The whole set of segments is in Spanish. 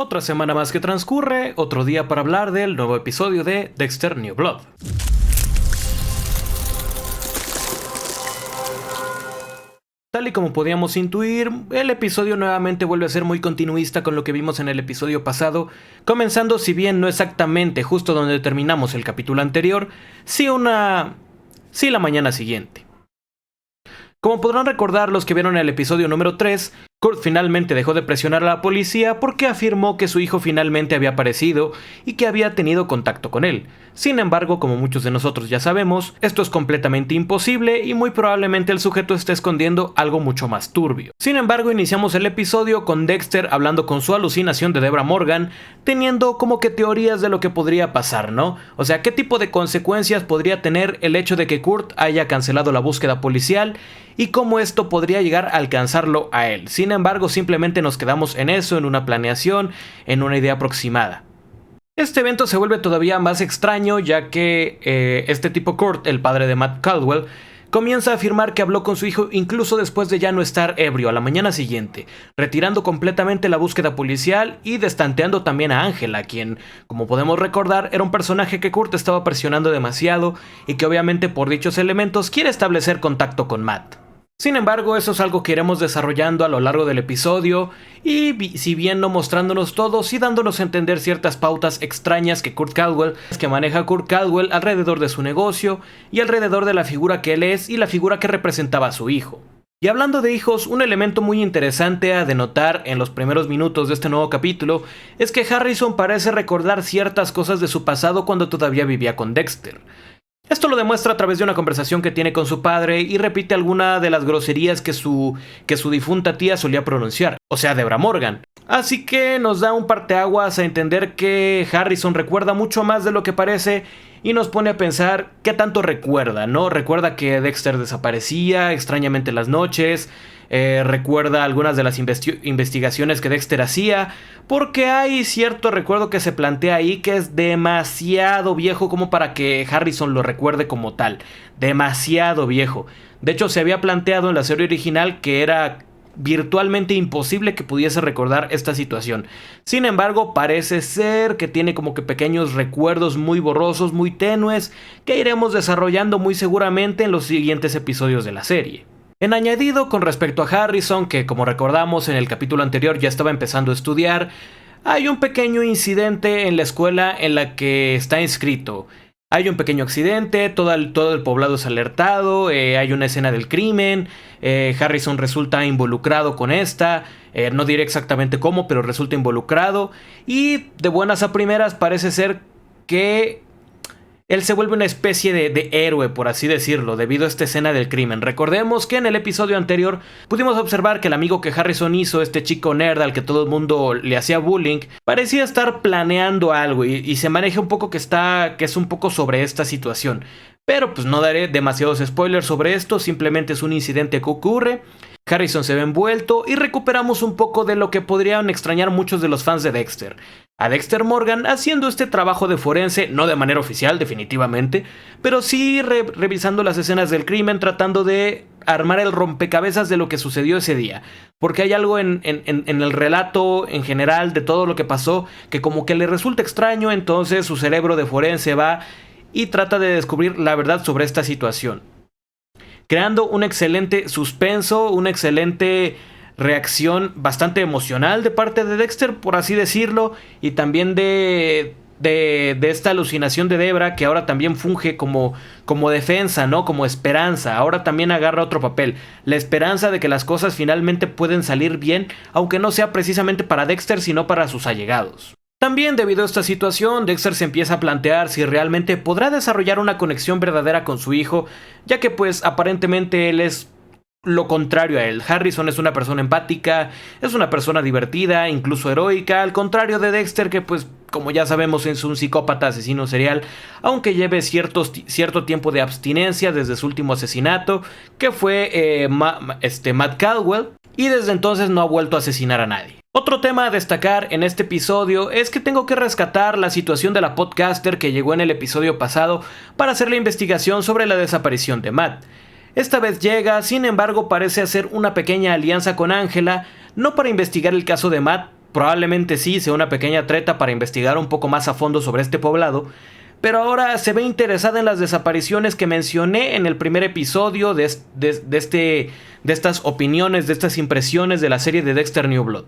Otra semana más que transcurre, otro día para hablar del nuevo episodio de Dexter New Blood. Tal y como podíamos intuir, el episodio nuevamente vuelve a ser muy continuista con lo que vimos en el episodio pasado, comenzando, si bien no exactamente justo donde terminamos el capítulo anterior, sí la mañana siguiente. Como podrán recordar los que vieron el episodio número 3, Kurt finalmente dejó de presionar a la policía porque afirmó que su hijo finalmente había aparecido y que había tenido contacto con él. Sin embargo, como muchos de nosotros ya sabemos, esto es completamente imposible y muy probablemente el sujeto esté escondiendo algo mucho más turbio. Sin embargo, iniciamos el episodio con Dexter hablando con su alucinación de Debra Morgan, teniendo como que teorías de lo que podría pasar, ¿no? O sea, qué tipo de consecuencias podría tener el hecho de que Kurt haya cancelado la búsqueda policial y cómo esto podría llegar a alcanzarlo a él. Sin embargo, simplemente nos quedamos en eso, en una planeación, en una idea aproximada. Este evento se vuelve todavía más extraño ya que este tipo Kurt, el padre de Matt Caldwell, comienza a afirmar que habló con su hijo incluso después de ya no estar ebrio a la mañana siguiente, retirando completamente la búsqueda policial y destanteando también a Angela, quien, como podemos recordar, era un personaje que Kurt estaba presionando demasiado y que obviamente por dichos elementos quiere establecer contacto con Matt. Sin embargo, eso es algo que iremos desarrollando a lo largo del episodio y si bien no mostrándonos todo, sí dándonos a entender ciertas pautas extrañas que maneja Kurt Caldwell alrededor de su negocio y alrededor de la figura que él es y la figura que representaba a su hijo. Y hablando de hijos, un elemento muy interesante a denotar en los primeros minutos de este nuevo capítulo es que Harrison parece recordar ciertas cosas de su pasado cuando todavía vivía con Dexter. Esto lo demuestra a través de una conversación que tiene con su padre y repite alguna de las groserías que su difunta tía solía pronunciar, o sea, Debra Morgan. Así que nos da un parteaguas a entender que Harrison recuerda mucho más de lo que parece y nos pone a pensar qué tanto recuerda, ¿no? Recuerda que Dexter desaparecía extrañamente en las noches, recuerda algunas de las investigaciones que Dexter hacía, porque hay cierto recuerdo que se plantea ahí que es demasiado viejo como para que Harrison lo recuerde como tal, demasiado viejo. De hecho, se había planteado en la serie original que era virtualmente imposible que pudiese recordar esta situación. Sin embargo, parece ser que tiene como que pequeños recuerdos muy borrosos, muy tenues, que iremos desarrollando muy seguramente en los siguientes episodios de la serie. En añadido, con respecto a Harrison, que como recordamos en el capítulo anterior ya estaba empezando a estudiar, hay un pequeño incidente en la escuela en la que está inscrito. Hay un pequeño accidente, todo el poblado es alertado, hay una escena del crimen, Harrison resulta involucrado con esta, no diré exactamente cómo, pero resulta involucrado, y de buenas a primeras parece ser que él se vuelve una especie de héroe, por así decirlo, debido a esta escena del crimen. Recordemos que en el episodio anterior pudimos observar que el amigo que Harrison hizo, este chico nerd al que todo el mundo le hacía bullying, parecía estar planeando algo y se maneja un poco que es un poco sobre esta situación. Pero pues no daré demasiados spoilers sobre esto, simplemente es un incidente que ocurre. Harrison se ve envuelto y recuperamos un poco de lo que podrían extrañar muchos de los fans de Dexter. A Dexter Morgan haciendo este trabajo de forense, no de manera oficial definitivamente, pero sí revisando las escenas del crimen, tratando de armar el rompecabezas de lo que sucedió ese día. Porque hay algo en el relato en general de todo lo que pasó que como que le resulta extraño, entonces su cerebro de forense va y trata de descubrir la verdad sobre esta situación, creando un excelente suspenso, una excelente reacción bastante emocional de parte de Dexter, por así decirlo, y también de esta alucinación de Debra, que ahora también funge como defensa, ¿no? Como esperanza. Ahora también agarra otro papel, la esperanza de que las cosas finalmente pueden salir bien, aunque no sea precisamente para Dexter, sino para sus allegados. También debido a esta situación, Dexter se empieza a plantear si realmente podrá desarrollar una conexión verdadera con su hijo, ya que pues aparentemente él es lo contrario a él. Harrison es una persona empática, es una persona divertida, incluso heroica, al contrario de Dexter, que pues como ya sabemos es un psicópata asesino serial, aunque lleve cierto tiempo de abstinencia desde su último asesinato, que fue Matt Caldwell, y desde entonces no ha vuelto a asesinar a nadie. Otro tema a destacar en este episodio es que tengo que rescatar la situación de la podcaster que llegó en el episodio pasado para hacer la investigación sobre la desaparición de Matt. Esta vez llega, sin embargo parece hacer una pequeña alianza con Angela, no para investigar el caso de Matt, probablemente sí sea una pequeña treta para investigar un poco más a fondo sobre este poblado, pero ahora se ve interesada en las desapariciones que mencioné en el primer episodio de estas opiniones, de estas impresiones de la serie de Dexter New Blood.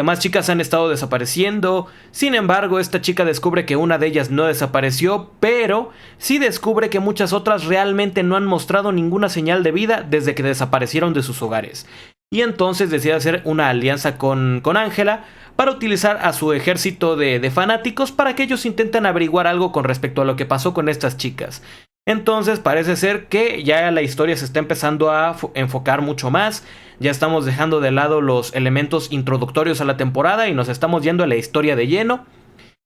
Más chicas han estado desapareciendo. Sin embargo, esta chica descubre que una de ellas no desapareció, pero sí descubre que muchas otras realmente no han mostrado ninguna señal de vida desde que desaparecieron de sus hogares. Y entonces decide hacer una alianza con Angela para utilizar a su ejército de fanáticos para que ellos intenten averiguar algo con respecto a lo que pasó con estas chicas. Entonces parece ser que ya la historia se está empezando a enfocar mucho más. Ya estamos dejando de lado los elementos introductorios a la temporada y nos estamos yendo a la historia de lleno.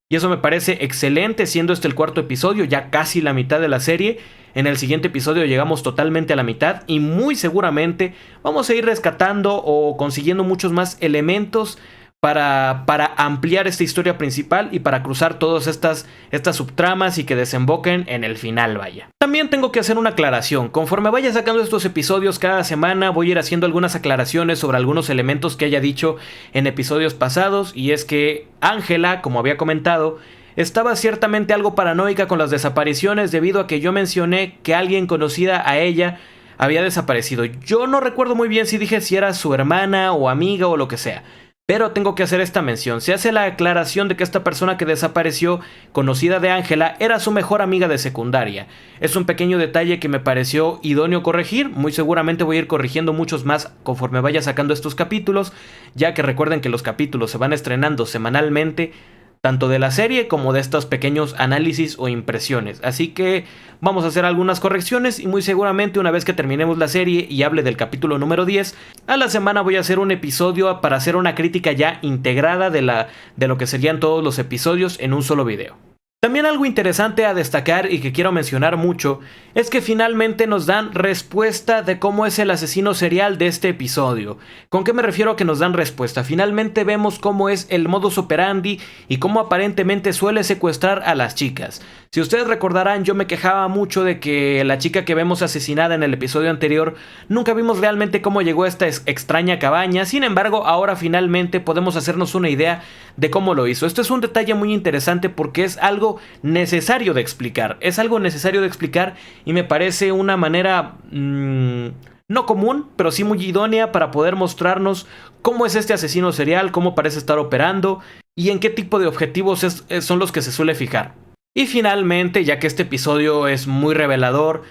Y eso me parece excelente, siendo este el cuarto episodio, ya casi la mitad de la serie. En el siguiente episodio llegamos totalmente a la mitad y muy seguramente vamos a ir rescatando o consiguiendo muchos más elementos para ampliar esta historia principal y para cruzar todas estas subtramas y que desemboquen en el final, vaya. También tengo que hacer una aclaración. Conforme vaya sacando estos episodios cada semana, voy a ir haciendo algunas aclaraciones sobre algunos elementos que haya dicho en episodios pasados, y es que Angela, como había comentado, estaba ciertamente algo paranoica con las desapariciones debido a que yo mencioné que alguien conocida a ella había desaparecido. Yo no recuerdo muy bien si dije si era su hermana o amiga o lo que sea, pero tengo que hacer esta mención. Se hace la aclaración de que esta persona que desapareció, conocida de Angela, era su mejor amiga de secundaria. Es un pequeño detalle que me pareció idóneo corregir. Muy seguramente voy a ir corrigiendo muchos más conforme vaya sacando estos capítulos, ya que recuerden que los capítulos se van estrenando semanalmente, tanto de la serie como de estos pequeños análisis o impresiones. Así que vamos a hacer algunas correcciones y muy seguramente una vez que terminemos la serie y hable del capítulo número 10, a la semana voy a hacer un episodio para hacer una crítica ya integrada de lo que serían todos los episodios en un solo video. También algo interesante a destacar y que quiero mencionar mucho es que finalmente nos dan respuesta de cómo es el asesino serial de este episodio. ¿Con qué me refiero a que nos dan respuesta? Finalmente vemos cómo es el modus operandi y cómo aparentemente suele secuestrar a las chicas. Si ustedes recordarán, yo me quejaba mucho de que la chica que vemos asesinada en el episodio anterior, nunca vimos realmente cómo llegó a esta extraña cabaña. Sin embargo, ahora finalmente podemos hacernos una idea de cómo lo hizo. Esto es un detalle muy interesante porque es algo necesario de explicar. Es algo necesario de explicar y me parece una manera no común, pero sí muy idónea para poder mostrarnos cómo es este asesino serial, cómo parece estar operando y en qué tipo de objetivos son los que se suele fijar. Y finalmente, ya que este episodio es muy revelador,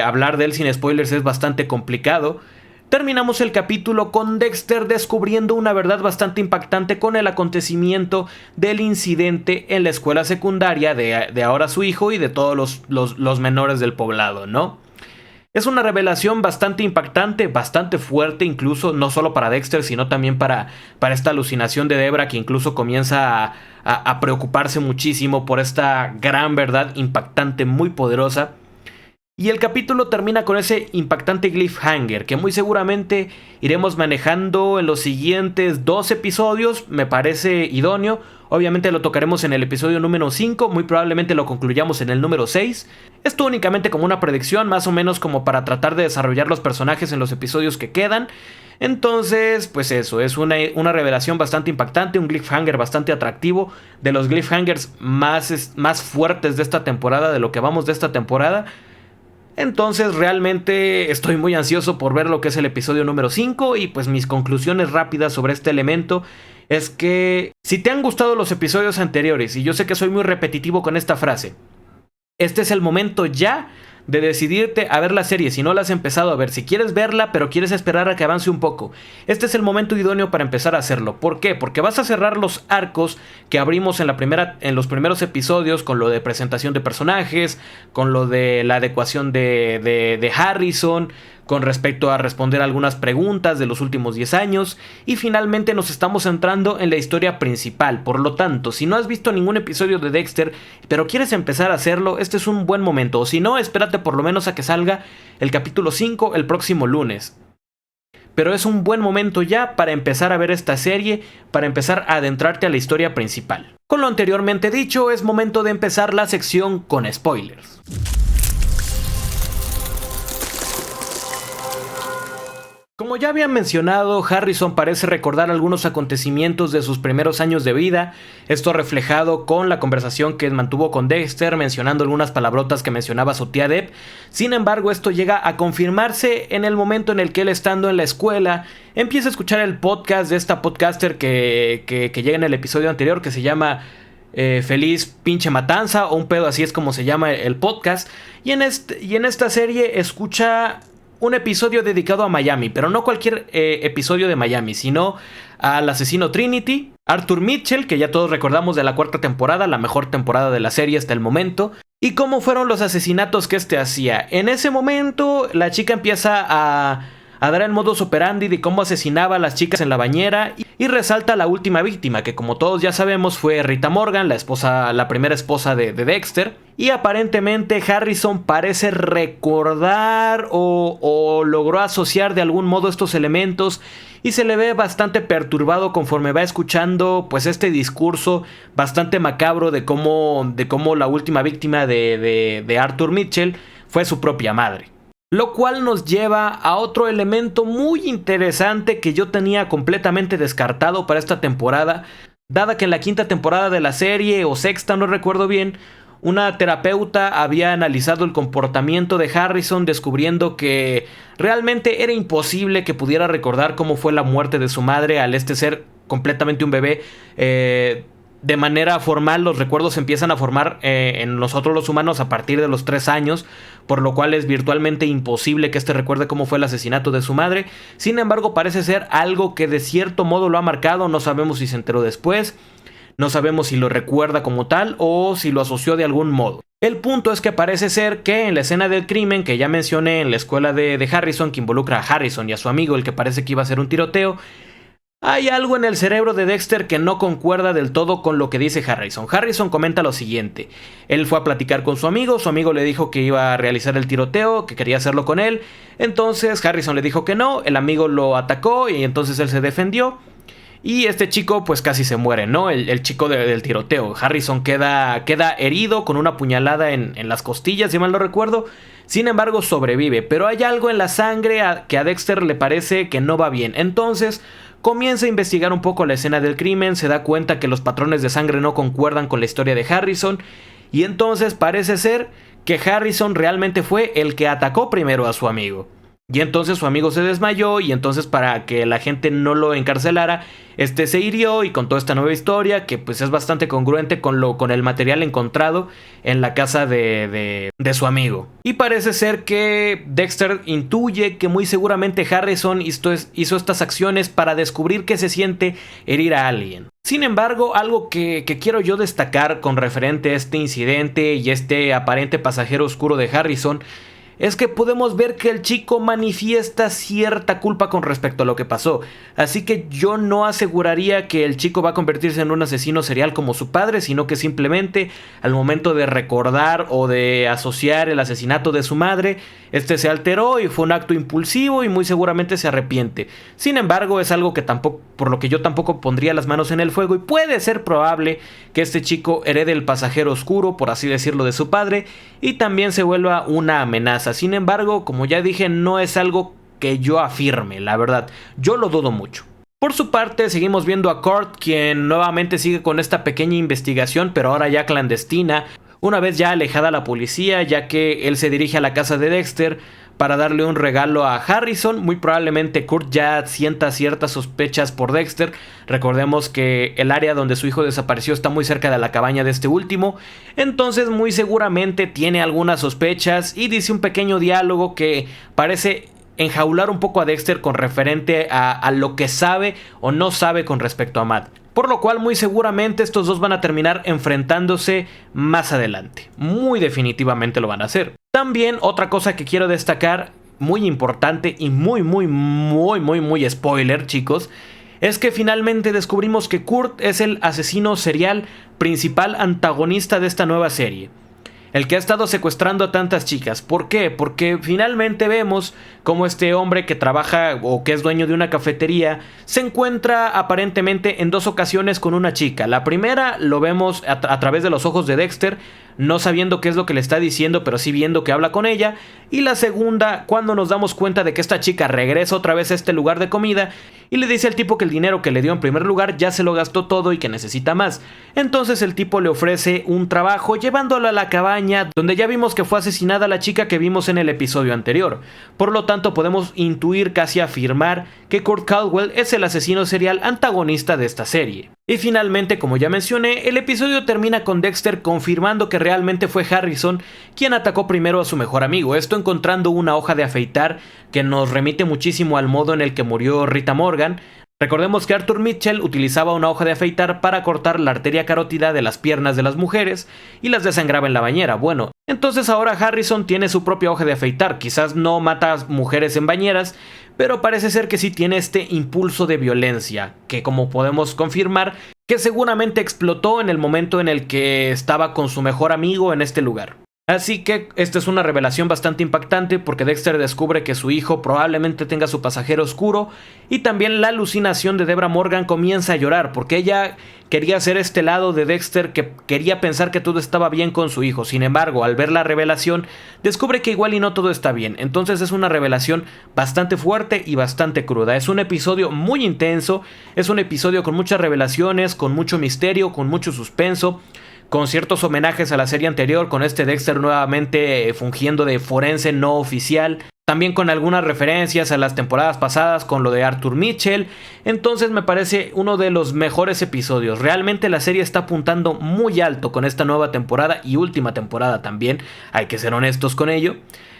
hablar de él sin spoilers es bastante complicado, terminamos el capítulo con Dexter descubriendo una verdad bastante impactante con el acontecimiento del incidente en la escuela secundaria de ahora su hijo y de todos los menores del poblado, ¿no? Es una revelación bastante impactante, bastante fuerte incluso, no solo para Dexter, sino también para esta alucinación de Debra, que incluso comienza a preocuparse muchísimo por esta gran verdad impactante, muy poderosa. Y el capítulo termina con ese impactante cliffhanger que muy seguramente iremos manejando en los siguientes 2 episodios, me parece idóneo. Obviamente lo tocaremos en el episodio número 5, muy probablemente lo concluyamos en el número 6. Esto únicamente como una predicción, más o menos como para tratar de desarrollar los personajes en los episodios que quedan. Entonces, pues eso, es una revelación bastante impactante, un cliffhanger bastante atractivo, de los cliffhangers más fuertes de esta temporada, de lo que vamos de esta temporada. Entonces realmente estoy muy ansioso por ver lo que es el episodio número 5 y pues mis conclusiones rápidas sobre este elemento es que si te han gustado los episodios anteriores, y yo sé que soy muy repetitivo con esta frase, este es el momento ya de decidirte a ver la serie. Si no la has empezado a ver, si quieres verla pero quieres esperar a que avance un poco, este es el momento idóneo para empezar a hacerlo. ¿Por qué? Porque vas a cerrar los arcos que abrimos en los primeros episodios, con lo de presentación de personajes, con lo de la adecuación de Harrison, con respecto a responder algunas preguntas de los últimos 10 años, y finalmente nos estamos centrando en la historia principal. Por lo tanto, si no has visto ningún episodio de Dexter, pero quieres empezar a hacerlo, este es un buen momento, o si no, espérate por lo menos a que salga el capítulo 5 el próximo lunes. Pero es un buen momento ya para empezar a ver esta serie, para empezar a adentrarte a la historia principal. Con lo anteriormente dicho, es momento de empezar la sección con spoilers. Como ya había mencionado, Harrison parece recordar algunos acontecimientos de sus primeros años de vida, esto reflejado con la conversación que mantuvo con Dexter, mencionando algunas palabrotas que mencionaba su tía Deb. Sin embargo, esto llega a confirmarse en el momento en el que él, estando en la escuela, empieza a escuchar el podcast de esta podcaster que llega en el episodio anterior, que se llama Feliz Pinche Matanza, o un pedo así es como se llama el podcast, y en esta serie escucha un episodio dedicado a Miami, pero no cualquier episodio de Miami, sino al asesino Trinity, Arthur Mitchell, que ya todos recordamos de la 4ª temporada, la mejor temporada de la serie hasta el momento, y cómo fueron los asesinatos que hacía. En ese momento, la chica empieza a dar el modus operandi de cómo asesinaba a las chicas en la bañera, y resalta la última víctima, que como todos ya sabemos fue Rita Morgan, la primera esposa de Dexter. Y aparentemente Harrison parece recordar o logró asociar de algún modo estos elementos, y se le ve bastante perturbado conforme va escuchando pues este discurso bastante macabro de cómo la última víctima de Arthur Mitchell fue su propia madre. Lo cual nos lleva a otro elemento muy interesante que yo tenía completamente descartado para esta temporada, dada que en la 5ª temporada de la serie, o 6ª, no recuerdo bien, una terapeuta había analizado el comportamiento de Harrison, descubriendo que realmente era imposible que pudiera recordar cómo fue la muerte de su madre al ser completamente un bebé. De manera formal, los recuerdos empiezan a formar en nosotros los humanos a partir de los 3 años, por lo cual es virtualmente imposible que recuerde cómo fue el asesinato de su madre. Sin embargo, parece ser algo que de cierto modo lo ha marcado. No sabemos si se enteró después, no sabemos si lo recuerda como tal o si lo asoció de algún modo. El punto es que parece ser que en la escena del crimen que ya mencioné en la escuela de Harrison, que involucra a Harrison y a su amigo, el que parece que iba a ser un tiroteo, hay algo en el cerebro de Dexter que no concuerda del todo con lo que dice Harrison. Harrison comenta lo siguiente: él fue a platicar con su amigo le dijo que iba a realizar el tiroteo, que quería hacerlo con él. Entonces Harrison le dijo que no, el amigo lo atacó y entonces él se defendió. Y este chico pues casi se muere, ¿no? El chico del tiroteo. Harrison queda herido con una puñalada en las costillas, si mal no recuerdo. Sin embargo sobrevive, pero hay algo en la sangre que a Dexter le parece que no va bien. Entonces comienza a investigar un poco la escena del crimen, se da cuenta que los patrones de sangre no concuerdan con la historia de Harrison, y entonces parece ser que Harrison realmente fue el que atacó primero a su amigo. Y entonces su amigo se desmayó, y entonces para que la gente no lo encarcelara, se hirió y contó esta nueva historia que pues es bastante congruente con el material encontrado en la casa de su amigo. Y parece ser que Dexter intuye que muy seguramente Harrison hizo estas acciones para descubrir qué se siente herir a alguien. Sin embargo, algo que quiero yo destacar con referente a este incidente y este aparente pasajero oscuro de Harrison es que podemos ver que el chico manifiesta cierta culpa con respecto a lo que pasó. Así que yo no aseguraría que el chico va a convertirse en un asesino serial como su padre, sino que simplemente al momento de recordar o de asociar el asesinato de su madre, se alteró y fue un acto impulsivo y muy seguramente se arrepiente. Sin embargo, es algo que por lo que yo tampoco pondría las manos en el fuego, y puede ser probable que este chico herede el pasajero oscuro, por así decirlo, de su padre, y también se vuelva una amenaza. Sin embargo, como ya dije, no es algo que yo afirme, la verdad, yo lo dudo mucho. Por su parte, seguimos viendo a Kurt, quien nuevamente sigue con esta pequeña investigación, pero ahora ya clandestina, una vez ya alejada la policía, ya que él se dirige a la casa de Dexter para darle un regalo a Harrison. Muy probablemente Kurt ya sienta ciertas sospechas por Dexter. Recordemos que el área donde su hijo desapareció está muy cerca de la cabaña de este último, entonces muy seguramente tiene algunas sospechas y dice un pequeño diálogo que parece enjaular un poco a Dexter con referente a lo que sabe o no sabe con respecto a Matt. Por lo cual muy seguramente estos dos van a terminar enfrentándose más adelante. Muy definitivamente lo van a hacer. También otra cosa que quiero destacar, muy importante y muy spoiler, chicos, es que finalmente descubrimos que Kurt es el asesino serial principal antagonista de esta nueva serie. El que ha estado secuestrando a tantas chicas. ¿Por qué? Porque finalmente vemos cómo este hombre que trabaja o que es dueño de una cafetería se encuentra aparentemente en 2 ocasiones con una chica. La primera lo vemos a través de los ojos de Dexter, no sabiendo qué es lo que le está diciendo, pero sí viendo que habla con ella. Y la segunda, cuando nos damos cuenta de que esta chica regresa otra vez a este lugar de comida y le dice al tipo que el dinero que le dio en primer lugar ya se lo gastó todo y que necesita más. Entonces el tipo le ofrece un trabajo llevándolo a la cabaña donde ya vimos que fue asesinada la chica que vimos en el episodio anterior. Por lo tanto podemos intuir, casi afirmar, que Kurt Caldwell es el asesino serial antagonista de esta serie. Y finalmente, como ya mencioné, el episodio termina con Dexter confirmando que realmente fue Harrison quien atacó primero a su mejor amigo, esto encontrando una hoja de afeitar que nos remite muchísimo al modo en el que murió Rita Morgan. Recordemos que Arthur Mitchell utilizaba una hoja de afeitar para cortar la arteria carótida de las piernas de las mujeres y las desangraba en la bañera. Bueno, entonces ahora Harrison tiene su propia hoja de afeitar, quizás no mata a mujeres en bañeras, pero parece ser que sí tiene este impulso de violencia, que como podemos confirmar, que seguramente explotó en el momento en el que estaba con su mejor amigo en este lugar. Así que esta es una revelación bastante impactante porque Dexter descubre que su hijo probablemente tenga su pasajero oscuro y también la alucinación de Debra Morgan comienza a llorar porque ella quería ser este lado de Dexter que quería pensar que todo estaba bien con su hijo. Sin embargo, al ver la revelación, descubre que igual y no todo está bien. Entonces es una revelación bastante fuerte y bastante cruda. Es un episodio muy intenso, es un episodio con muchas revelaciones, con mucho misterio, con mucho suspenso, con ciertos homenajes a la serie anterior, con este Dexter nuevamente fungiendo de forense no oficial, también con algunas referencias a las temporadas pasadas con lo de Arthur Mitchell. Entonces me parece uno de los mejores episodios. Realmente la serie está apuntando muy alto con esta nueva temporada y última temporada también, hay que ser honestos con ello.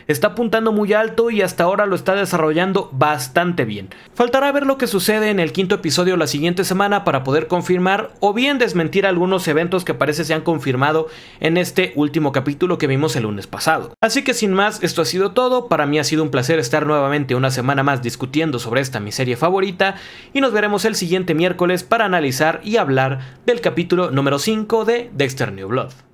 Está apuntando muy alto y hasta ahora lo está desarrollando bastante bien. Faltará ver lo que sucede en el quinto episodio la siguiente semana para poder confirmar o bien desmentir algunos eventos que parece se han confirmado en este último capítulo que vimos el lunes pasado. Así que sin más, esto ha sido todo. Para mí ha sido un placer estar nuevamente una semana más discutiendo sobre esta mi serie favorita y nos veremos el siguiente miércoles para analizar y hablar del capítulo número 5 de Dexter New Blood.